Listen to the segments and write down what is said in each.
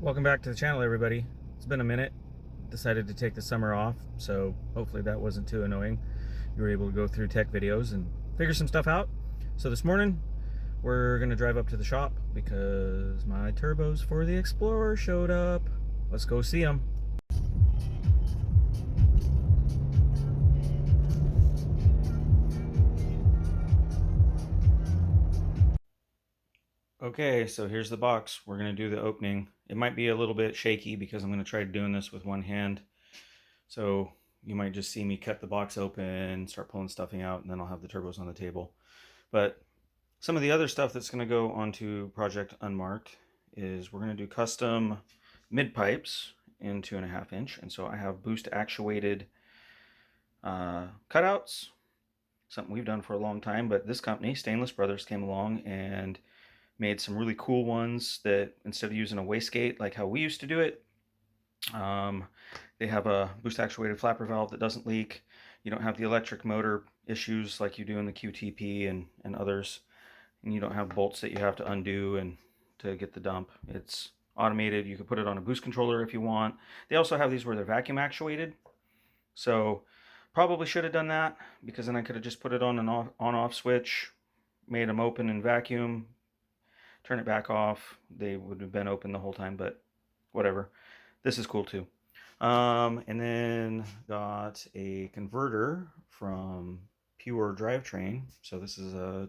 Welcome back to the channel, everybody. It's been a minute. Decided to take the summer off, so hopefully that wasn't too annoying. You were able to go through tech videos and figure some stuff out. So this morning, we're gonna drive up to the shop because my turbos for the Explorer showed up. Let's go see them. Okay, so here's the box. We're gonna do the opening. It might be a little bit shaky because I'm gonna try doing this with one hand. So you might just see me cut the box open, start pulling stuffing out, and then I'll have the turbos on the table. But some of the other stuff that's going to go onto Project UNMARKD is we're going to do custom mid pipes in 2.5 inch. And so I have boost actuated cutouts, something we've done for a long time, but this company, Stainless Brothers, came along and made some really cool ones that instead of using a wastegate like how we used to do it, they have a boost actuated flapper valve that doesn't leak. You don't have the electric motor issues like you do in the QTP and others. And you don't have bolts that you have to undo and to get the dump. It's automated. You can put it on a boost controller if you want. They also have these where they're vacuum actuated. So probably should have done that because then I could have just put it on an on-off switch, made them open and vacuum, turn it back off. They would have been open the whole time, but whatever. This is cool too. And then got a converter from Pure Drivetrain. So this is a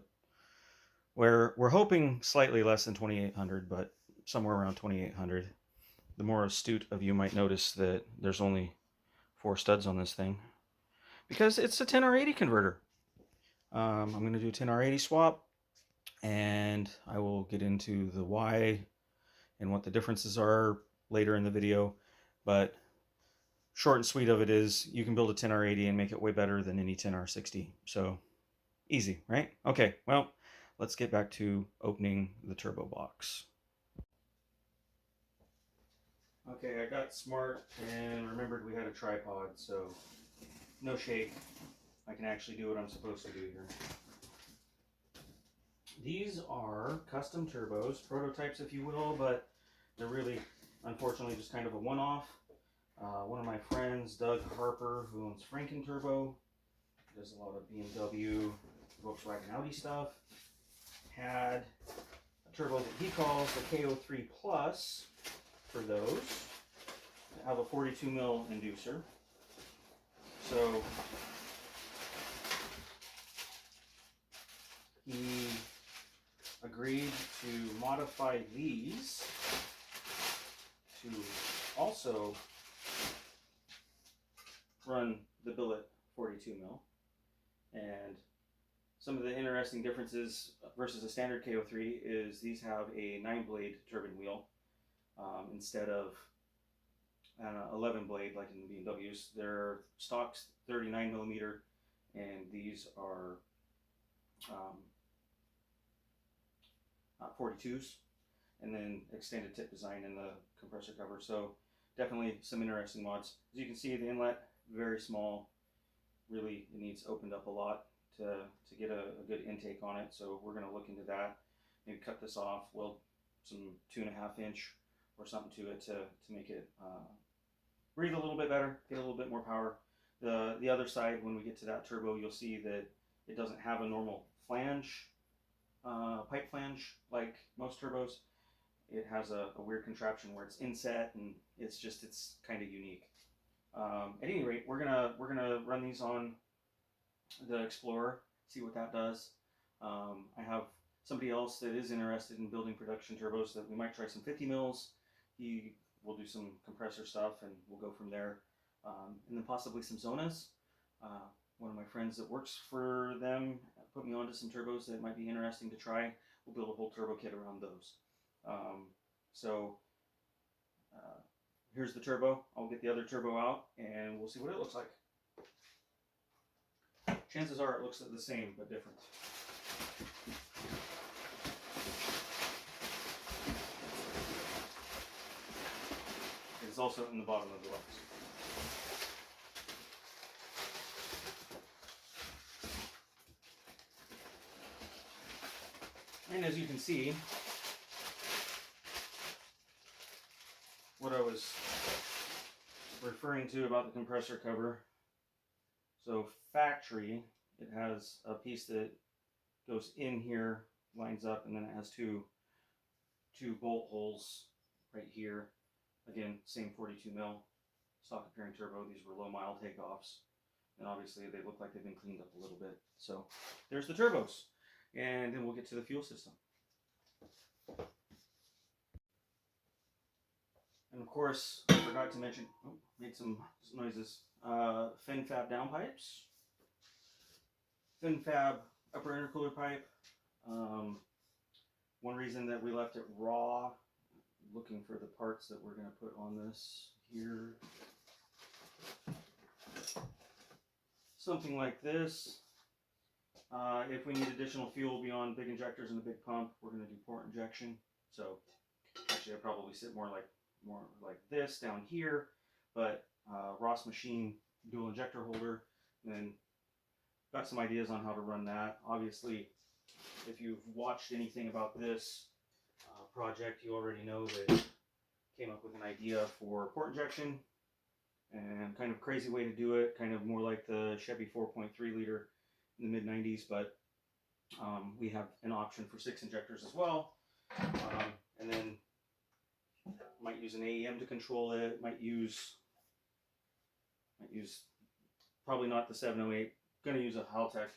we're hoping slightly less than 2800, but somewhere around 2800. The more astute of you might notice that there's only 4 studs on this thing because it's a 10R80 converter. I'm going to do a 10R80 swap, and I will get into the why and what the differences are later in the video. But short and sweet of it is you can build a 10R80 and make it way better than any 10R60. So easy, right? Okay, well, let's get back to opening the turbo box. Okay, I got smart and remembered we had a tripod, so no shake. I can actually do what I'm supposed to do here. These are custom turbos, prototypes if you will, but they're really, unfortunately, just kind of a one-off. One of my friends, Doug Harper, who owns Franken Turbo, does a lot of BMW, Volkswagen, Audi stuff, had a turbo that he calls the KO3 Plus for those. I have a 42 mil inducer. So he agreed to modify these to also run the billet 42 mil. And some of the interesting differences versus a standard KO3 is these have a 9-blade turbine wheel instead of 11 blade like in the BMWs. They're stocks 39 millimeter, and these are 42s, and then extended tip design in the compressor cover. So definitely some interesting mods. As you can see, the inlet very small. Really, it needs opened up a lot to get a good intake on it. So we're going to look into that. Maybe cut this off, weld some 2.5 inch or something to it to make it breathe a little bit better, get a little bit more power. The other side, when we get to that turbo, you'll see that it doesn't have a normal flange, pipe flange like most turbos. It has a weird contraption where it's inset, and it's kind of unique. At any rate, we're gonna run these on the Explorer, see what that does. I have somebody else that is interested in building production turbos that we might try some 50 mils. He will do some compressor stuff, and we'll go from there. And then possibly some Zonas. One of my friends that works for them put me onto some turbos that might be interesting to try. We'll build a whole turbo kit around those. Here's the turbo. I'll get the other turbo out and we'll see what it looks like. Chances are it looks the same but different. It's also in the bottom of the box. And as you can see, what I was referring to about the compressor cover. So factory, it has a piece that goes in here, lines up, and then it has two bolt holes right here. Again, same 42 mil stock appearing turbo. These were low mile takeoffs, and obviously they look like they've been cleaned up a little bit. So there's the turbos, and then we'll get to the fuel system. And of course, I forgot to mention, oh, made some noises. Fin fab downpipes, fin fab upper intercooler pipe. One reason that we left it raw, looking for the parts that we're going to put on this here. Something like this. If we need additional fuel beyond big injectors and a big pump, we're going to do port injection. So actually, I'd probably sit more like this down here, but Ross machine dual injector holder. And then got some ideas on how to run that. Obviously, if you've watched anything about this project, you already know that came up with an idea for port injection, and kind of crazy way to do it, kind of more like the Chevy 4.3 liter in the mid-90s, but we have an option for 6 injectors as well. And then might use an AEM to control it, might use probably not the 708, going to use a Haltech,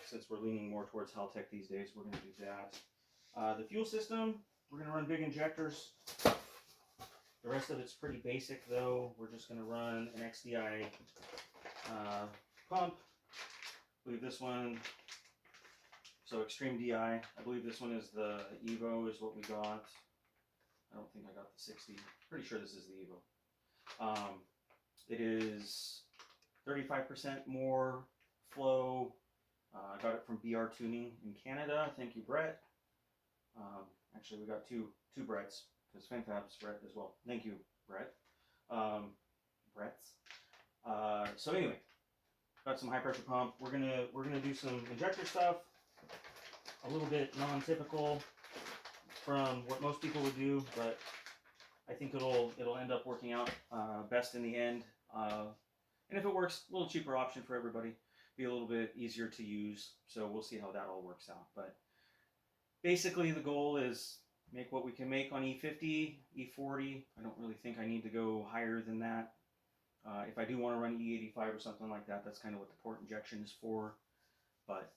since we're leaning more towards Haltech these days, we're going to do that. The fuel system, we're going to run big injectors. The rest of it's pretty basic though. We're just going to run an XDI pump. I believe this one, so Extreme DI, I believe this one is the Evo is what we got. I don't think I got the 60. Pretty sure this is the Evo. It is 35% more flow. I got it from BR Tuning in Canada. Thank you, Brett. Actually, we got two Bretts, because FanFab's Brett as well. Thank you, Brett. Bretts. So anyway, got some high pressure pump. We're gonna do some injector stuff. A little bit non-typical from what most people would do, but I think it'll end up working out best in the end. And if it works, a little cheaper option for everybody. Be a little bit easier to use. So we'll see how that all works out. But basically the goal is make what we can make on E50, E40. I don't really think I need to go higher than that. If I do want to run E85 or something like that, that's kind of what the port injection is for. But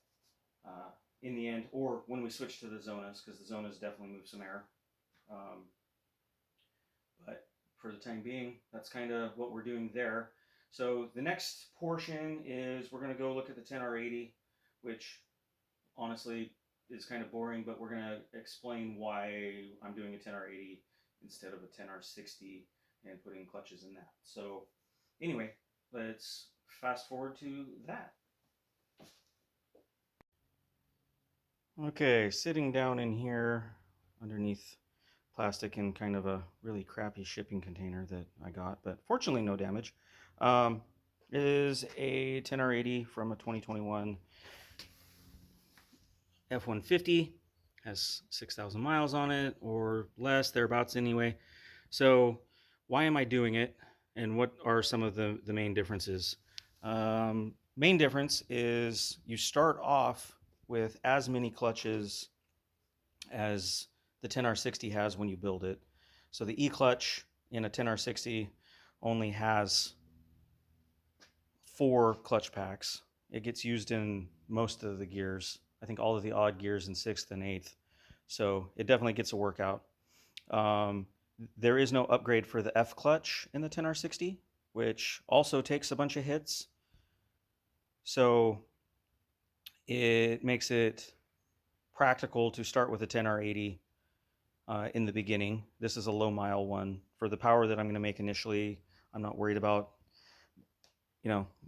in the end, or when we switch to the Zonas, because the Zonas definitely move some air. But for the time being, that's kind of what we're doing there. So the next portion is we're going to go look at the 10R80, which honestly is kind of boring, but we're going to explain why I'm doing a 10R80 instead of a 10R60 and putting clutches in that. So anyway, let's fast forward to that. Okay, sitting down in here underneath plastic in kind of a really crappy shipping container that I got, but fortunately no damage, is a 10R80 from a 2021 F-150. Has 6,000 miles on it or less, thereabouts anyway. So why am I doing it, and what are some of the main differences? Main difference is you start off with as many clutches as the 10R60 has when you build it. So the E-clutch in a 10R60 only has 4 clutch packs. It gets used in most of the gears. I think all of the odd gears in 6th and 8th. So it definitely gets a workout. There is no upgrade for the F-clutch in the 10R60, which also takes a bunch of hits. So it makes it practical to start with a 10R80 in the beginning. This is a low mile one. For the power that I'm going to make initially, I'm not worried about,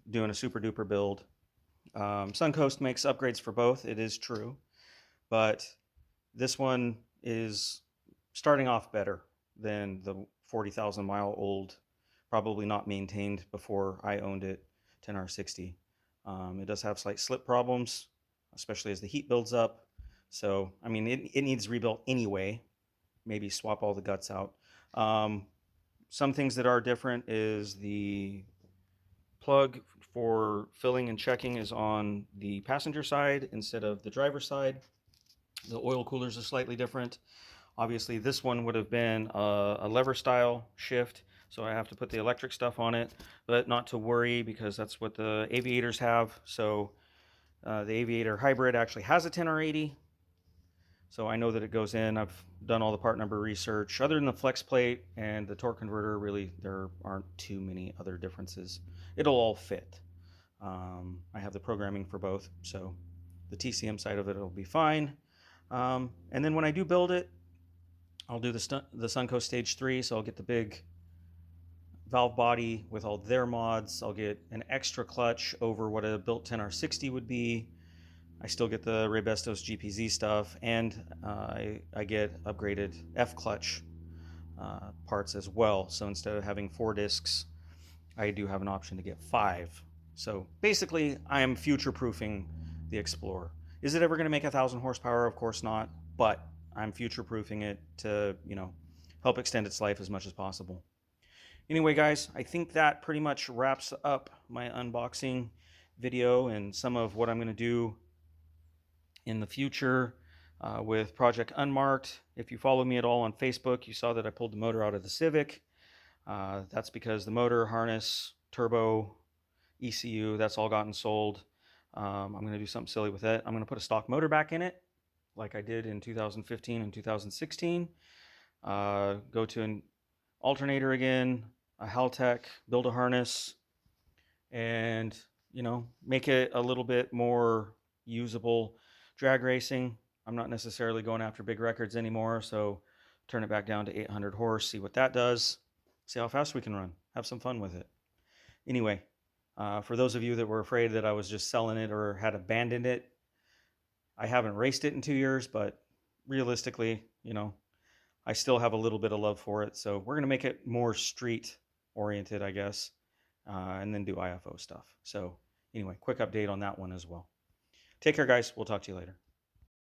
doing a super duper build. Suncoast makes upgrades for both. It is true, but this one is starting off better than the 40,000 mile old, probably not maintained before I owned it, 10R60. It does have slight slip problems, especially as the heat builds up. So, I mean, it needs rebuilt anyway, maybe swap all the guts out. Some things that are different is the plug for filling and checking is on the passenger side instead of the driver's side. The oil coolers are slightly different. Obviously, this one would have been a lever style shift, so I have to put the electric stuff on it, but not to worry because that's what the Aviators have. So the Aviator Hybrid actually has a 10 or 80, so I know that it goes in. I've done all the part number research. Other than the flex plate and the torque converter, really there aren't too many other differences. It'll all fit. I have the programming for both, so the TCM side of it will be fine. And then when I do build it, I'll do the Suncoast Stage 3, so I'll get the big valve body with all their mods. I'll get an extra clutch over what a built 10R60 would be. I still get the Raybestos GPZ stuff, and I get upgraded F clutch parts as well. So instead of having 4 discs, I do have an option to get 5. So basically, I am future-proofing the Explorer. Is it ever going to make 1,000 horsepower? Of course not, but I'm future-proofing it to, help extend its life as much as possible. Anyway, guys, I think that pretty much wraps up my unboxing video and some of what I'm going to do in the future with Project Unmarked. If you follow me at all on Facebook, you saw that I pulled the motor out of the Civic. That's because the motor, harness, turbo, ECU, that's all gotten sold. I'm going to do something silly with it. I'm going to put a stock motor back in it, like I did in 2015 and 2016. Go to an alternator again, a Haltech, build a harness, and make it a little bit more usable drag racing. I'm not necessarily going after big records anymore, so turn it back down to 800 horse, see what that does, see how fast we can run, have some fun with it. Anyway, for those of you that were afraid that I was just selling it or had abandoned it, I haven't raced it in 2 years, but realistically, I still have a little bit of love for it. So we're going to make it more street oriented, I guess, and then do IFO stuff. So anyway, quick update on that one as well. Take care, guys. We'll talk to you later.